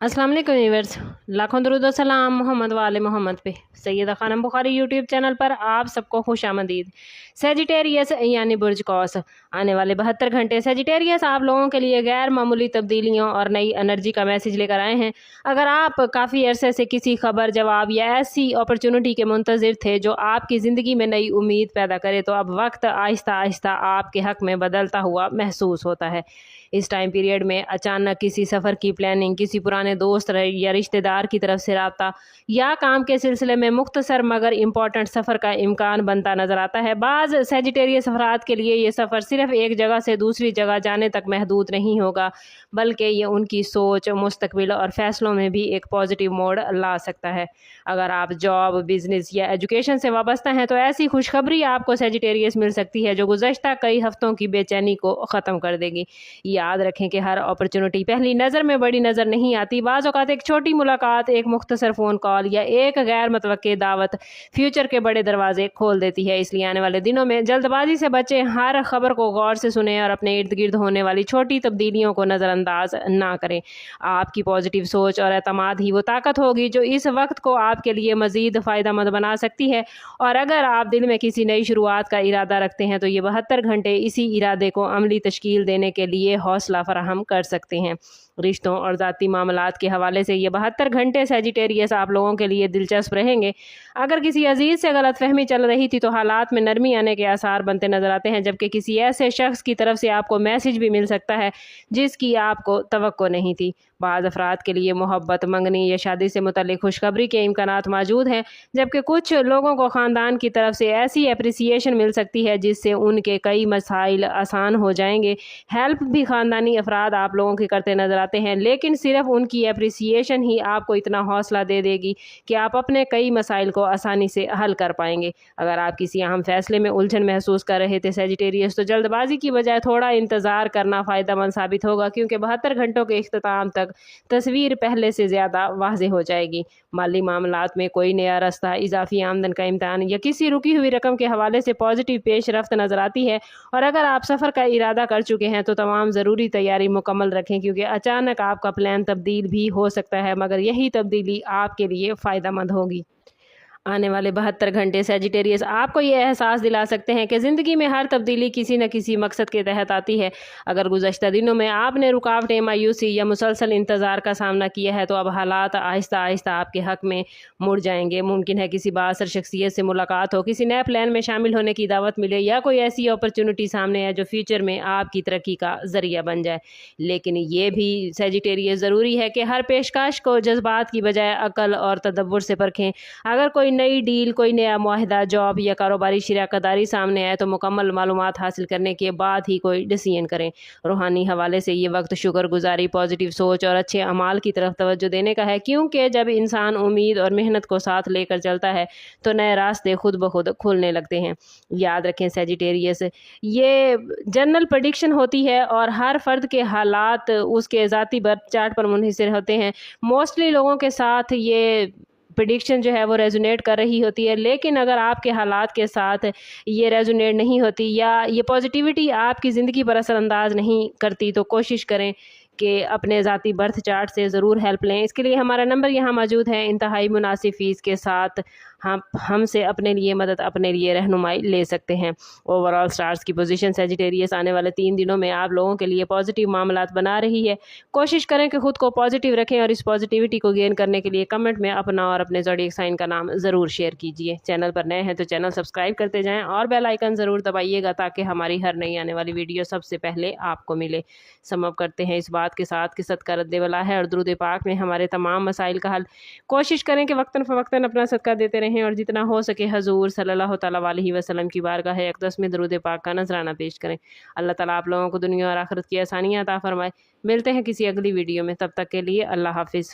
अस्सलाम वालेकुम व्यूअर्स, लाखों दरूद व सलाम मोहम्मद वाले मोहम्मद पे। सैयदा खानम बुखारी यूट्यूब चैनल पर आप सबको खुश आमदीद। सेजिटेरियस यानी बुर्ज कौस, आने वाले 72 घंटे सेजिटेरियस आप लोगों के लिए गैर मामूली तब्दीलियों और नई एनर्जी का मैसेज लेकर आए हैं। अगर आप काफ़ी अरसे से किसी खबर, जवाब या ऐसी अपॉर्चुनिटी के मुंतज़िर थे जो आपकी ज़िंदगी में नई उम्मीद पैदा करे, तो अब वक्त आहिस्ता आहिस्ता आपके हक़ में बदलता हुआ महसूस होता है। इस टाइम पीरियड में अचानक किसी सफ़र की प्लानिंग, किसी पुराने दोस्त या रिश्तेदार की तरफ से राब्ता या काम के सिलसिले में मुख्तसर मगर इम्पॉर्टेंट सफ़र का इम्कान बनता नज़र आता है। बाज़ सेजिटेरियस अफराद के लिए ये सफ़र सिर्फ एक जगह से दूसरी जगह जाने तक महदूद नहीं होगा, बल्कि ये उनकी सोच, मुस्तकबिल और फ़ैसलों में भी एक पॉजिटिव मोड़ ला सकता है। अगर आप जॉब, बिज़नेस या एजुकेशन से वाबस्ता हैं तो ऐसी खुशखबरी आपको सेजिटेरियस मिल सकती है जो गुज़श्ता कई हफ़्तों की बेचैनी को ख़त्म कर देगी। याद रखें कि हर अपॉर्चुनिटी पहली नज़र में बड़ी नज़र नहीं आती। बाज़ औक़ात एक छोटी मुलाकात, एक मुख्तसर फ़ोन कॉल या एक गैर मुतवक्के दावत फ्यूचर के बड़े दरवाजे खोल देती है। इसलिए आने वाले दिनों में जल्दबाजी से बचें, हर खबर को गौर से सुनें और अपने इर्द गिर्द होने वाली छोटी तब्दीलियों को नज़रअंदाज ना करें। आपकी पॉजिटिव सोच और एतमाद ही वो ताकत होगी जो इस वक्त को आपके लिए मज़ीद फ़ायदेमंद बना सकती है। और अगर आप दिल में किसी नई शुरुआत का इरादा रखते हैं तो ये 72 घंटे इसी इरादे को अमली तश्कील देने के लिए हौसला फराहम कर सकते हैं। रिश्तों और ज़ाती मामलात के हवाले से ये 72 घंटे सेजिटेरियस आप लोगों के लिए दिलचस्प रहेंगे। अगर किसी अजीज़ से गलतफहमी चल रही थी तो हालात में नरमी आने के आसार बनते नज़र आते हैं, जबकि किसी ऐसे शख्स की तरफ से आपको मैसेज भी मिल सकता है जिसकी आपको तवक्को नहीं थी। बाज़ अफराद के लिए मोहब्बत, मंगनी या शादी से मुतल्लिक खुशखबरी के इम्कानात मौजूद हैं, जबकि कुछ लोगों को ख़ानदान की तरफ से ऐसी एप्रिसिएशन मिल सकती है जिससे उनके कई मसाइल आसान हो जाएंगे। हेल्प भी ख़ानदानी अफराद आप लोगों की करते नज़र आते हैं, लेकिन सिर्फ उनकी एप्रिसिएशन ही आपको इतना हौसला दे देगी कि आप अपने कई मसाइल को आसानी से हल कर पाएंगे। अगर आप किसी अहम फैसले में उलझन महसूस कर रहे थे सेजिटेरियस, तो जल्दबाजी की बजाय थोड़ा इंतज़ार करना फ़ायदेमंद साबित होगा, क्योंकि 72 घंटों के इख्तिताम तक तस्वीर पहले से ज़्यादा वाज़ेह हो जाएगी। माली मामलात में कोई नया रास्ता, इजाफी आमदन का इम्तहान या किसी रुकी हुई रकम के हवाले से पॉजिटिव पेश रफ्त नज़र आती है। और अगर आप सफ़र का इरादा कर चुके हैं तो तमाम ज़रूरी तैयारी मुकम्मल रखें, क्योंकि अचानक आपका प्लान तब्दील भी हो सकता है, मगर यही तब्दीली आपके लिए फ़ायदेमंद होगी। आने वाले 72 घंटे सेजिटेरियस आपको ये एहसास दिला सकते हैं कि ज़िंदगी में हर तब्दीली किसी न किसी मकसद के तहत आती है। अगर गुज़श्ता दिनों में आपने रुकावटें, मायूसी या मुसलसल इंतज़ार का सामना किया है, तो अब हालात आहिस्ता आहिस्ता आपके हक़ में मुड़ जाएंगे। मुमकिन है किसी बाअसर शख्सियत से मुलाकात हो, किसी नए प्लान में शामिल होने की दावत मिले या कोई ऐसी अपॉर्चुनिटी सामने है जो फ्यूचर में आपकी तरक्की का ज़रिया बन जाए। लेकिन ये भी सेजिटेरियस ज़रूरी है कि हर पेशकश को जज्बात की बजाय अक़ल और तदब्बुर से परखें। अगर कोई नई डील, कोई नया मुआहिदा, जॉब या कारोबारी शराकतदारी सामने आए तो मुकम्मल मालूमात हासिल करने के बाद ही कोई डिसीजन करें। रूहानी हवाले से ये वक्त शुक्रगुजारी, पॉजिटिव सोच और अच्छे अमाल की तरफ तवज्जो देने का है, क्योंकि जब इंसान उम्मीद और मेहनत को साथ लेकर चलता है तो नए रास्ते खुद ब खुद खुलने लगते हैं। याद रखें सेजिटेरियस, ये जनरल प्रेडिक्शन होती है और हर फर्द के हालात उसके ज़ाती बर्थ चार्ट पर मुनहसर होते हैं। मोस्टली लोगों के साथ ये प्रेडिक्शन जो है वो रेजोनेट कर रही होती है, लेकिन अगर आपके हालात के साथ ये रेजोनेट नहीं होती या ये पॉजिटिविटी आपकी ज़िंदगी पर असरअंदाज नहीं करती, तो कोशिश करें कि अपने ज़ाती बर्थ चार्ट से ज़रूर हेल्प लें। इसके लिए हमारा नंबर यहाँ मौजूद है। इंतहाई मुनासिब फ़ीस के साथ हमसे अपने लिए मदद, अपने लिए रहनुमाई ले सकते हैं। ओवरऑल स्टार्स की पोजीशन सेजिटेरियस आने वाले 3 दिनों में आप लोगों के लिए पॉजिटिव मामलात बना रही है। कोशिश करें कि खुद को पॉजिटिव रखें और इस पॉजिटिविटी को गेन करने के लिए कमेंट में अपना और अपने ज़ोडिएक साइन का नाम ज़रूर शेयर कीजिए। चैनल पर नए हैं तो चैनल सब्सक्राइब करते जाएँ और बेल आइकन ज़रूर दबाइएगा ताकि हमारी हर नई आने वाली वीडियो सबसे पहले आपको मिले। समअप करते हैं इस बात के साथ कि सदका रद्दे वाला है और दुरूद पाक में हमारे तमाम मसाइल का हल। कोशिश करें कि वक्तन फ़वक्तन अपना सदका देते रहें और जितना हो सके हजूर सल्लल्लाहु तआला अलैहि वसल्लम की बारगाह अक़दस में दुरूद पाक का नजराना पेश करें। अल्लाह ताला आप लोगों को दुनिया और आखिरत की आसानियाँ अता फरमाए। मिलते हैं किसी अगली वीडियो में, तब तक के लिए अल्लाह हाफिज़।